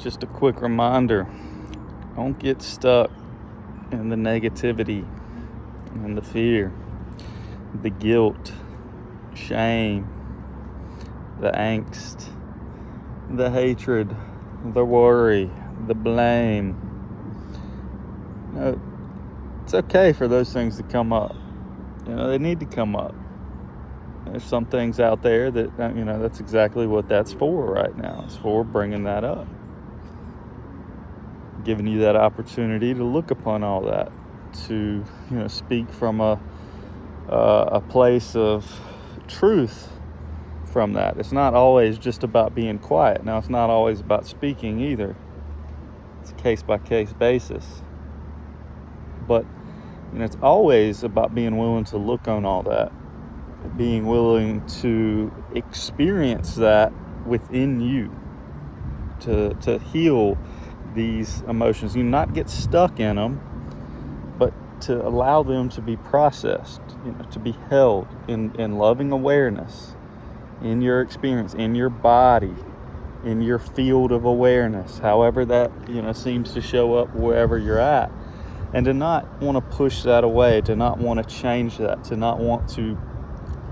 just a quick reminder, don't get stuck in the negativity and the fear, the guilt, shame, the angst, the hatred, the worry, the blame. It's okay for those things to come up. They need to come up. There's some things out there that, that's exactly what that's for right now. It's for bringing that up. Giving you that opportunity to look upon all that, to, speak from a place of truth from that. It's not always just about being quiet. Now, it's not always about speaking either. It's a case-by-case basis. But, it's always about being willing to look on all that, being willing to experience that within you, to heal these emotions. You not get stuck in them, but to allow them to be processed, to be held in loving awareness, in your experience, in your body, in your field of awareness, however that, seems to show up wherever you're at. And to not want to push that away, to not want to change that, to not want to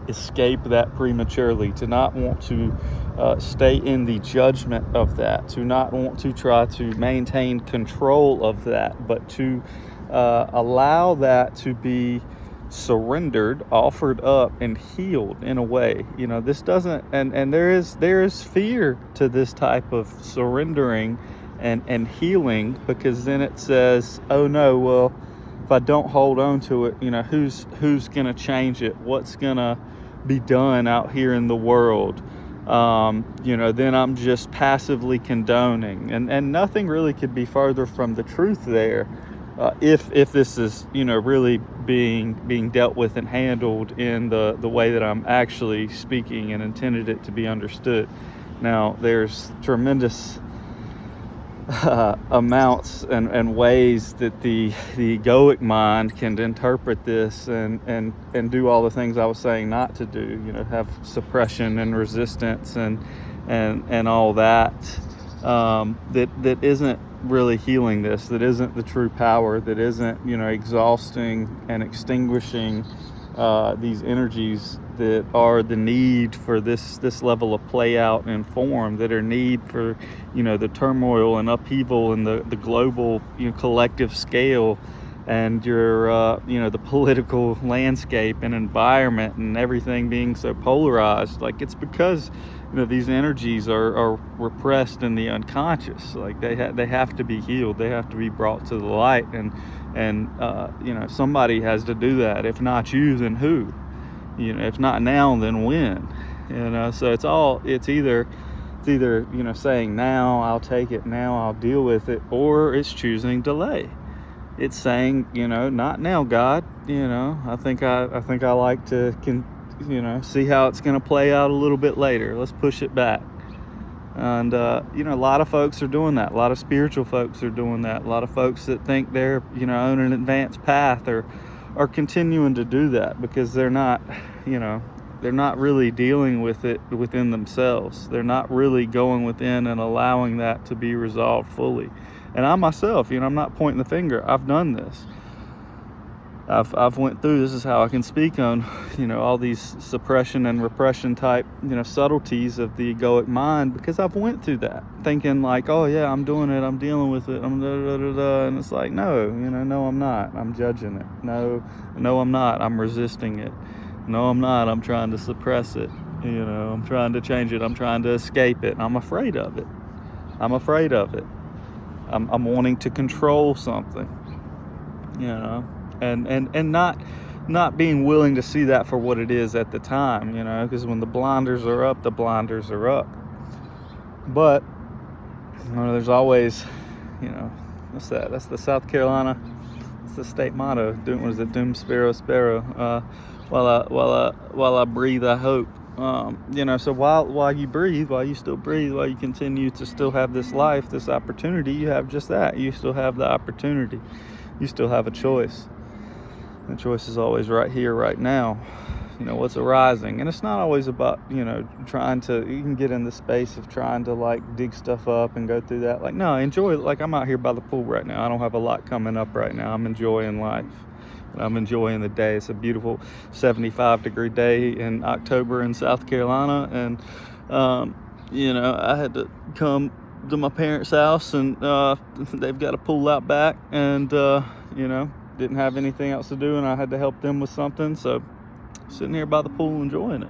escape that prematurely, to not want to stay in the judgment of that, to not want to try to maintain control of that, but to allow that to be surrendered, offered up, and healed in a way. This doesn't, and there is fear to this type of surrendering and healing, because then it says, oh no, well, if I don't hold on to it, who's gonna change it? What's gonna be done out here in the world? Then I'm just passively condoning, and nothing really could be further from the truth there. If this is, really being dealt with and handled in the way that I'm actually speaking and intended it to be understood. Now, there's tremendous amounts and ways that the egoic mind can interpret this and do all the things I was saying not to do, have suppression and resistance and all that that isn't really healing this, that isn't the true power, that isn't, exhausting and extinguishing these energies that are the need for this level of play out and form, that are need for, the turmoil and upheaval and the global, collective scale, and your, the political landscape and environment and everything being so polarized. Like, it's because, these energies are repressed in the unconscious. Like, they have to be healed. They have to be brought to the light. And somebody has to do that. If not you, then who? If not now, then when? So it's either saying now I'll take it, now I'll deal with it, or it's choosing delay. It's saying, not now, God. I think I like to see how it's going to play out a little bit later. Let's push it back. And a lot of folks are doing that. A lot of spiritual folks are doing that. A lot of folks that think they're on an advanced path are continuing to do that, because they're not really dealing with it within themselves. They're not really going within and allowing that to be resolved fully. And I myself, I'm not pointing the finger. I've done this. I've went through, this is how I can speak on, all these suppression and repression type, subtleties of the egoic mind, because I've went through that, thinking like, oh yeah, I'm doing it, I'm dealing with it, I'm and it's like, no, no, I'm not. I'm judging it. No, I'm not. I'm resisting it. No, I'm not. I'm trying to suppress it. I'm trying to change it. I'm trying to escape it. I'm afraid of it. I'm I'm wanting to control something, and not being willing to see that for what it is at the time, because when the blinders are up, the blinders are up. But, there's always, what's that? That's the South Carolina, it's the state motto. What is it? Doom sparrow, sparrow. While I breathe, I hope. So while you breathe, while you still breathe, while you continue to still have this life, this opportunity, you have just that. You still have the opportunity. You still have a choice. The choice is always right here, right now. what's arising. And it's not always about, trying to, you can get in the space of trying to like dig stuff up and go through that. Like, no, enjoy, like I'm out here by the pool right now. I don't have a lot coming up right now. I'm enjoying life. I'm enjoying the day. It's a beautiful 75-degree day in October in South Carolina. And, I had to come to my parents' house, and they've got a pool out back, and, didn't have anything else to do, and I had to help them with something. So sitting here by the pool enjoying it.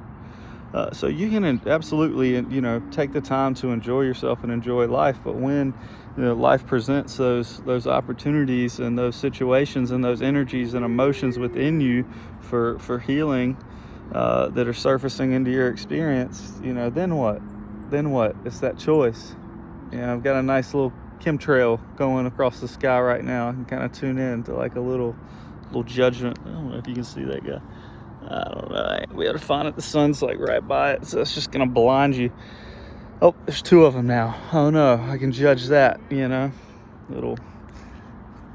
So you can absolutely, take the time to enjoy yourself and enjoy life. But when life presents those opportunities and those situations and those energies and emotions within you for healing that are surfacing into your experience, then what? It's that choice. I've got a nice little chemtrail going across the sky right now. I can kind of tune in to like a little judgment. I don't know if you can see that guy. I don't know. We got to find it. The sun's like right by it, so it's just gonna blind you. Oh, there's two of them now. Oh no, I can judge that. Little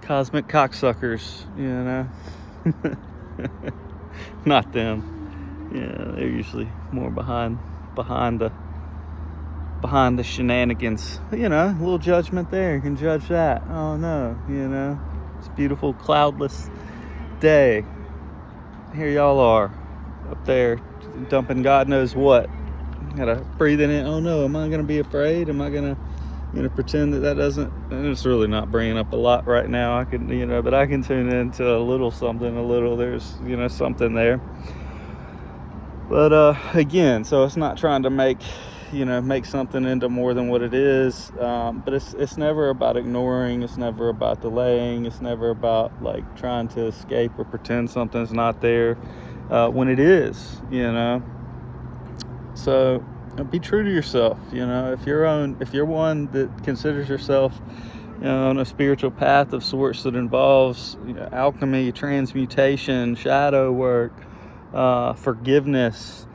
cosmic cocksuckers. Not them. Yeah, they're usually more behind the shenanigans. A little judgment there. You can judge that. Oh no, it's a beautiful cloudless day. Here y'all are up there dumping God knows what. Gotta breathe in it. Oh no, am I gonna be afraid? Am I gonna pretend that doesn't? And it's really not bringing up a lot right now. I can but I can tune into a little something. There's something there. But again, so it's not trying to make something into more than what it is. But it's never about ignoring. It's never about delaying. It's never about like trying to escape or pretend something's not there when it is. So be true to yourself. If you're one that considers yourself on a spiritual path of sorts that involves alchemy, transmutation, shadow work, forgiveness,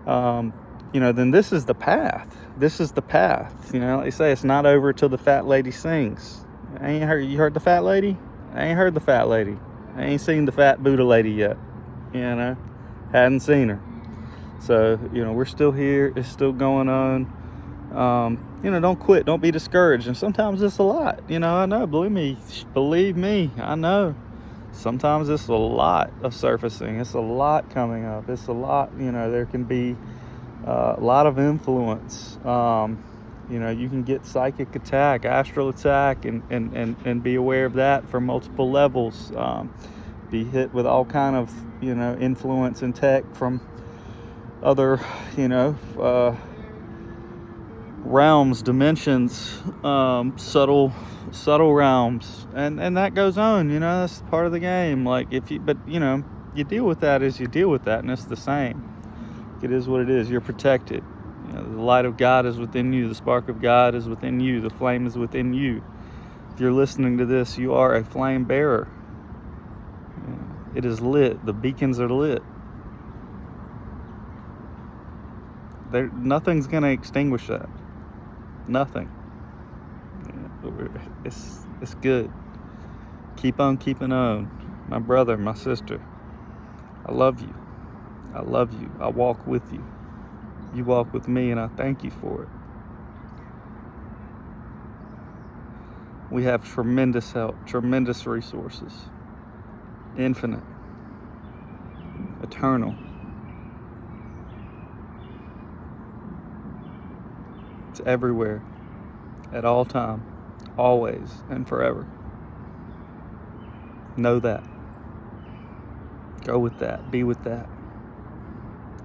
then this is the path. This is the path. Like you say, it's not over till the fat lady sings. You heard the fat lady? I ain't heard the fat lady. I ain't seen the fat Buddha lady yet. Hadn't seen her. So, we're still here. It's still going on. Don't quit. Don't be discouraged. And sometimes it's a lot. I know. Believe me, I know. Sometimes it's a lot of surfacing. It's a lot coming up. It's a lot, there can be a lot of influence. You can get psychic attack, astral attack, and be aware of that from multiple levels. Be hit with all kind of, influence and tech from other, realms, dimensions, subtle realms, and that goes on. That's part of the game. Like you deal with that as you deal with that, and it's the same. It is what it is. You're protected. The light of God is within you. The spark of God is within you. The flame is within you. If you're listening to this, you are a flame bearer. It is lit. The beacons are lit. Nothing's going to extinguish that. Nothing. It's good. Keep on keeping on. My brother, my sister, I love you. I love you. I walk with you. You walk with me, and I thank you for it. We have tremendous help, tremendous resources, infinite, eternal. It's everywhere, at all time, always, and forever. Know that. Go with that. Be with that.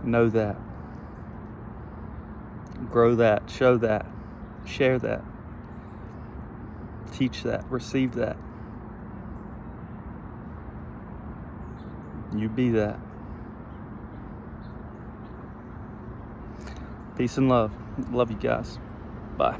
Know that. Grow that. Show that. Share that. Teach that. Receive that. You be that. Peace and love. Love you guys. Bye.